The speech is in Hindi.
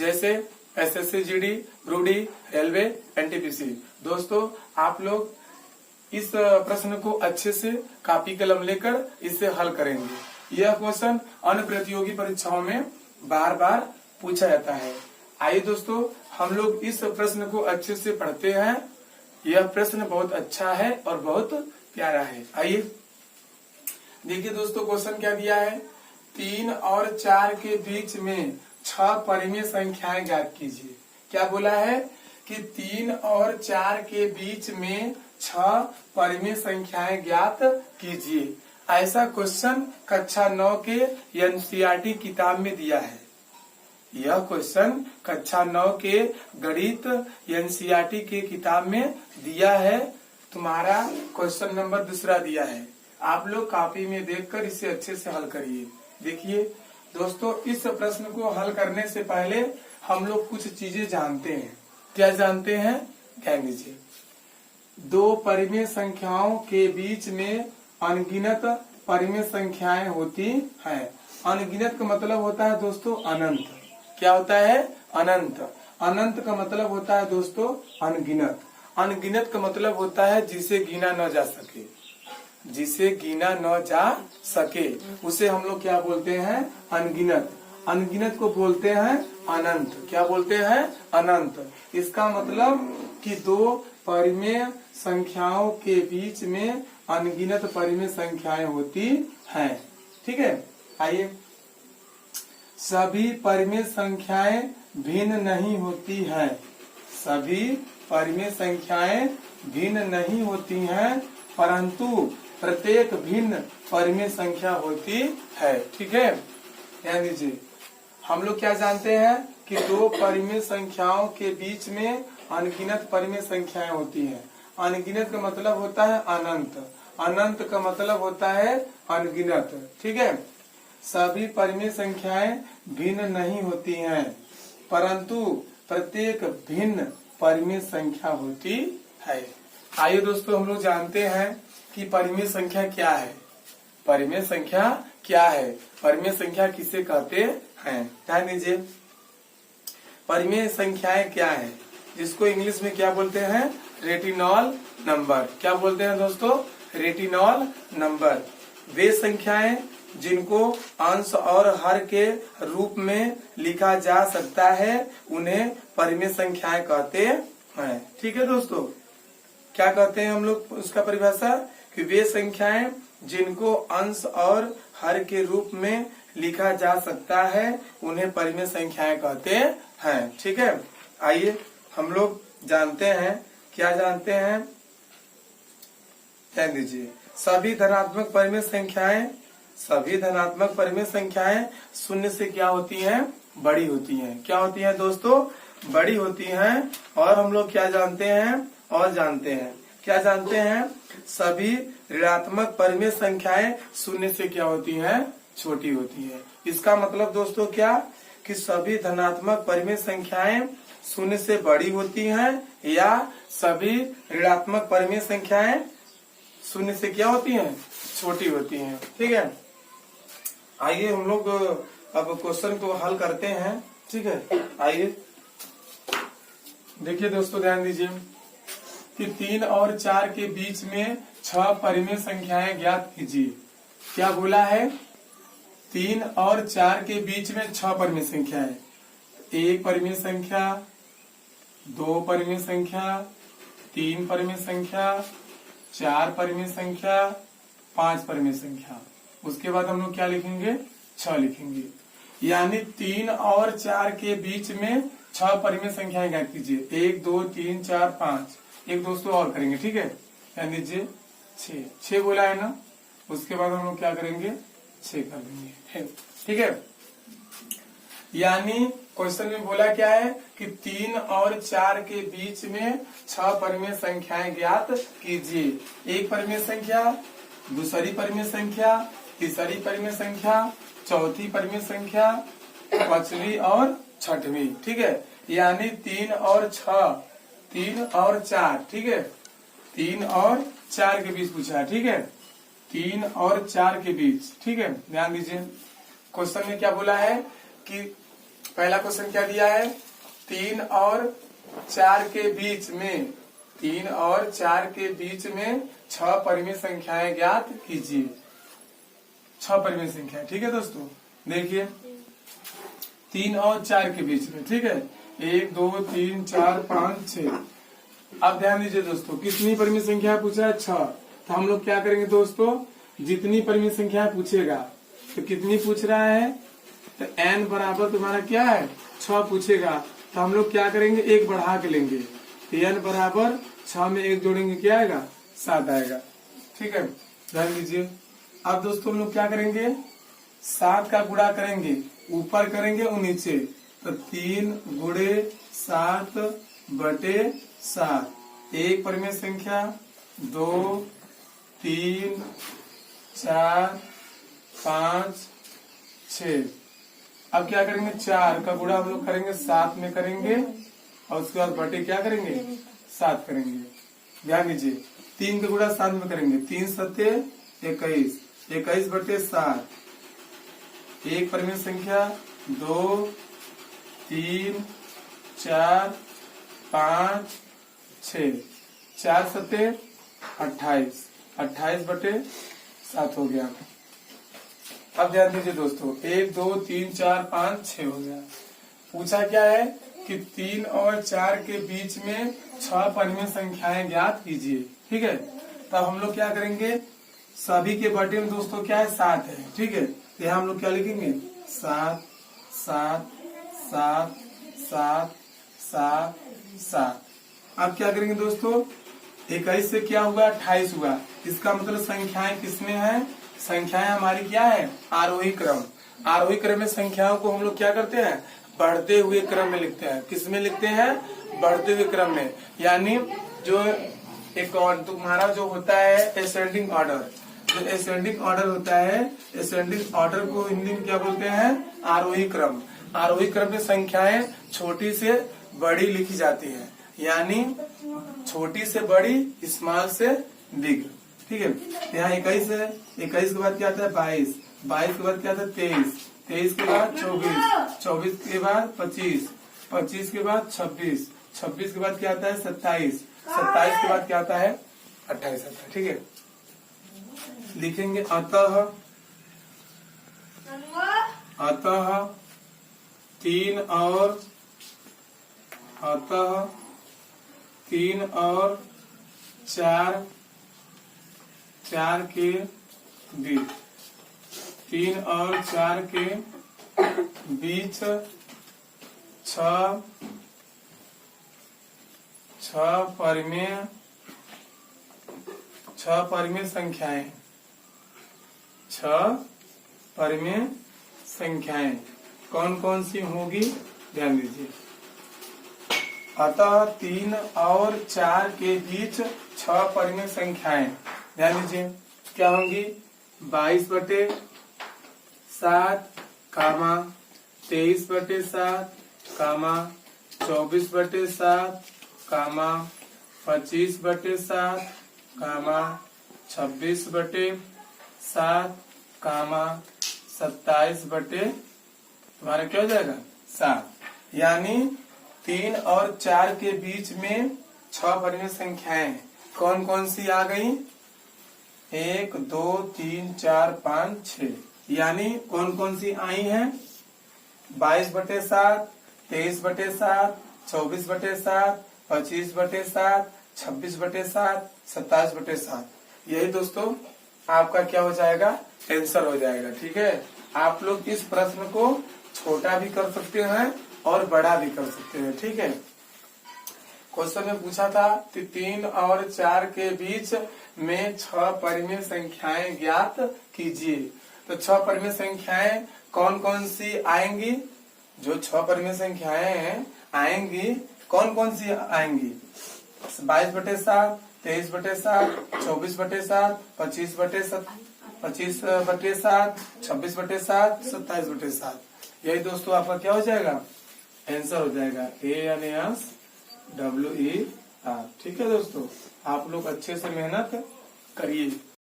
जैसे एसएससी जीडी, रूडी, रेलवे, एनटीपीसी। दोस्तों आप लोग इस प्रश्न को अच्छे से कॉपी कलम लेकर इसे हल करेंगे। यह क्वेश्चन अन्य प्रतियोगी परीक्षाओं में बार बार पूछा जाता है। आइए दोस्तों हम लोग इस प्रश्न को अच्छे से पढ़ते हैं। यह प्रश्न बहुत अच्छा है और बहुत प्यारा है। आइए देखिए दोस्तों, क्वेश्चन क्या दिया है। 3 और 4 के बीच में 6 परिमेय संख्याएं ज्ञात कीजिए। क्या बोला है कि 3 और 4 के बीच में 6 परिमेय संख्याएं ज्ञात कीजिए। ऐसा क्वेश्चन कक्षा 9 के एनसीईआरटी किताब में दिया है। यह क्वेश्चन कक्षा 9 के गणित एनसीईआरटी के किताब में दिया है। तुम्हारा क्वेश्चन नंबर 2 दिया है। आप लोग कॉपी में देखकर इसे अच्छे से हल करिए। देखिए दोस्तों, इस प्रश्न को हल करने से पहले हम लोग कुछ चीजें जानते हैं। क्या जानते हैं, ध्यान दीजिए। 2 परिमेय संख्याओं के बीच में अनगिनत परिमेय संख्याएं होती हैं। अनगिनत का मतलब होता है दोस्तों अनंत। क्या होता है, अनंत। अनंत का मतलब होता है दोस्तों अनगिनत। अनगिनत का मतलब होता है जिसे गिना न जा सके। जिसे गिना न जा सके उसे हम लोग क्या बोलते हैं, अनगिनत। अनगिनत को बोलते हैं अनंत। क्या बोलते हैं, अनंत। इसका मतलब कि 2 परिमेय संख्याओं के बीच में अनगिनत परिमेय संख्याएं होती हैं। ठीक है। आइए, सभी परिमेय संख्याएं भिन्न नहीं होती हैं। सभी परिमेय संख्याएं भिन्न नहीं होती हैं, परंतु प्रत्येक भिन्न परिमेय संख्या होती है। ठीक है, ध्यान दीजिए। हम लोग क्या जानते हैं कि 2 परिमेय संख्याओं के बीच में अनगिनत परिमेय संख्याएं होती हैं। अनगिनत का मतलब होता है अनंत। अनंत का मतलब होता है अनगिनत। ठीक है। सभी परिमेय संख्याएं भिन्न नहीं होती हैं, परंतु प्रत्येक भिन्न परिमेय संख्या होती है। आइए दोस्तों हम लोग जानते हैं कि परिमेय संख्या क्या है। परिमेय संख्या क्या है, परिमेय संख्या किसे कहते हैं। ध्यान दीजिए, परिमेय संख्याएं क्या है, जिसको इंग्लिश में क्या बोलते हैं, रेटिनॉल नंबर। क्या बोलते हैं दोस्तों, रेटिनॉल नंबर। वे संख्याएं जिनको अंश और हर के रूप में लिखा जा सकता है उन्हें परिमेय संख्याएं कहते हैं। ठीक है दोस्तों, क्या कहते हैं हम लोग उसका परिभाषा, कि वे संख्याएं जिनको अंश और हर के रूप में लिखा जा सकता है उन्हें परिमेय संख्याएं कहते हैं। ठीक है। आइए हम लोग जानते हैं, क्या जानते हैं, ध्यान दीजिए। सभी धनात्मक परिमेय संख्याएं, सभी धनात्मक परिमेय संख्याएं शून्य से क्या होती हैं, बड़ी होती हैं। क्या होती हैं दोस्तों, बड़ी होती हैं। और हम लोग क्या जानते हैं, और जानते हैं, क्या जानते हैं, सभी ऋणात्मक परिमेय संख्याएं शून्य से क्या होती हैं, छोटी होती है। इसका मतलब दोस्तों क्या, कि सभी धनात्मक परिमेय संख्याएं शून्य से बड़ी होती हैं, या सभी ऋणात्मक परिमेय संख्याएं शून्य से क्या होती हैं, छोटी होती हैं। ठीक है। आइए हम लोग अब क्वेश्चन को हल करते हैं। ठीक है। आइए देखिए दोस्तों, ध्यान दीजिए कि 3 और 4 के बीच में 6 परिमेय संख्याएं ज्ञात कीजिए। क्या बोला है, 3 और 4 के बीच में 6 परिमेय संख्याएं। 1 परिमेय संख्या, 2 परिमेय संख्या, 3 परिमेय संख्या, 4 परिमेय संख्या, 5 परिमेय संख्या। उसके बाद हम लोग क्या लिखेंगे, 6 लिखेंगे। यानी 3 और 4 के बीच में 6 परिमेय संख्याएं ज्ञात कीजिए। 1 2 3 4 5। एक दोस्तों और करेंगे। ठीक है, ध्यान दीजिए। 6 बोला है ना, उसके बाद हम लोग क्या करेंगे, 6 कर देंगे। ठीक है। यानी क्वेश्चन में बोला क्या है कि 3 और 4 के बीच में 6 परिमेय संख्याएं ज्ञात कीजिए। 1 परिमेय संख्या, दूसरी परिमेय संख्या, तीसरी परिमेय संख्या, चौथी परिमेय संख्या, 5वीं और 6वीं। ठीक है। यानी 3 और 6, 3 और 4। ठीक है, 3 और 4 के बीच पूछा है। ठीक है, 3 और 4 के बीच। ठीक है, ध्यान दीजिए। क्वेश्चन में क्या बोला है कि पहला क्वेश्चन क्या दिया है, 3 और 4 के बीच में 3 और 4 के बीच में 6 परिमेय संख्याएं ज्ञात कीजिए। 6 परिमेय संख्या, ठीक है दोस्तों। देखिए 3 और 4 के बीच में, ठीक है, 1 2 3 4 5 6। अब ध्यान दीजिए दोस्तों, कितनी परिमेय संख्या पूछा है, 6। तो हम लोग क्या करेंगे दोस्तों, जितनी परिमेय संख्या पूछेगा, तो कितनी पूछ रहा है, तो n बराबर तुम्हारा क्या है, 6 पूछेगा। तो हम लोग क्या करेंगे, 1 बढ़ा के लेंगे। तो n बराबर 6 में 1 जोड़ेंगे, क्या आएगा, 7 आएगा, ठीक है। ध्यान दीजिए। अब दोस्तों हम लोग क्या करेंगे, 7 का गुणा करेंगे, ऊपर करेंगे और नीचे। तो 3 गुणे 7 बटे 7, एक परिमेय संख्या, 2 3 4 5 6। अब क्या करेंगे, 4 का गुणा हम लोग करेंगे 7 में करेंगे, और उसके बाद बटे क्या करेंगे, 7 करेंगे। ध्यान दीजिए, 3 का गुणा 7 में करेंगे, 3 सत्ते 21, 21 बटे 7, एक परिमेय संख्या, 2 3 4 5 6, 4 सत्ते 28, 28 बटे 7 हो गया। अब ध्यान दीजिए दोस्तों, 1 2 3 4 5 6 हो गया। पूछा क्या है कि 3 और 4 के बीच में 6 परिमेय संख्याएं ज्ञात कीजिए, ठीक है। तब हम लोग क्या करेंगे, सभी के बटे में दोस्तों क्या है, 7 है, ठीक है। तो यहाँ हम लोग क्या लिखेंगे, 7 7 7 7 7 7। अब क्या करेंगे दोस्तों, 21 से क्या हुआ, 28 हुआ। इसका मतलब संख्याएं किसमें है, संख्याएं हमारी क्या है, आरोही क्रम। आरोही क्रम में संख्याओं को हम लोग क्या करते हैं, बढ़ते हुए क्रम में लिखते हैं। किसमें लिखते हैं, बढ़ते हुए क्रम में। यानी जो एक तुम्हारा जो होता है असेंडिंग ऑर्डर, जो असेंडिंग ऑर्डर होता है, असेंडिंग ऑर्डर को हिंदी में क्या बोलते हैं, आरोही क्रम। आरोही क्रम में संख्याएं छोटी से बड़ी लिखी जाती है, यानी छोटी से बड़ी, स्मॉल से बिग, ठीक है। यहाँ 21 है, 21 के बाद क्या आता है, 22, 22 के बाद क्या आता है, 23, 23 के बाद 24, 24 के बाद 25, 25 के बाद 26, 26 के बाद क्या आता है, 27, 27 के बाद क्या आता है, 28 आता है, ठीक है। लिखेंगे अतः 3 और 4 के बीच, 3 और 4 के बीच 6 परिमेय संख्याएं, 6 परिमेय संख्याएं कौन कौन सी होगी, ध्यान दीजिए। अतः 3 और 4 के बीच 6 परिमेय संख्याएं, ध्यान दीजिए, क्या होंगी, 22 बटे 7 कामा 23 बटे 7 कामा 24 बटे 7 कामा 25 बटे 7 कामा 26 बटे 7 कामा 27 बटे तुम्हारा क्या हो जाएगा, 7। यानी 3 और 4 के बीच में 6 परिमेय संख्याएं कौन कौन सी आ गई, 1 2 3 4 5 6। यानी कौन कौन सी आई हैं, 22 बटे 7, 23 बटे 7, 24 बटे 7, 25 बटे 7, 26 बटे 7, 27 बटे 7। यही दोस्तों आपका क्या हो जाएगा, आंसर हो जाएगा, ठीक है। आप लोग इस प्रश्न को छोटा भी कर सकते हैं और बड़ा भी कर सकते हैं, ठीक है। क्वेश्चन में पूछा था कि 3 और 4 के बीच में 6 परिमेय संख्याएं ज्ञात कीजिए। तो 6 परिमेय संख्याएं कौन कौन सी आएंगी, जो 6 परिमेय संख्याएं आएंगी कौन कौन सी आएंगी, 22 बटे 7, 23 बटे 7, 24 बटे 7, 25 बटे 7, 26 बटे 7, 27 बटे 7। यही दोस्तों आपका क्या हो जाएगा, आंसर हो जाएगा, ANSWER। ठीक है दोस्तों, आप लोग अच्छे से मेहनत करिए।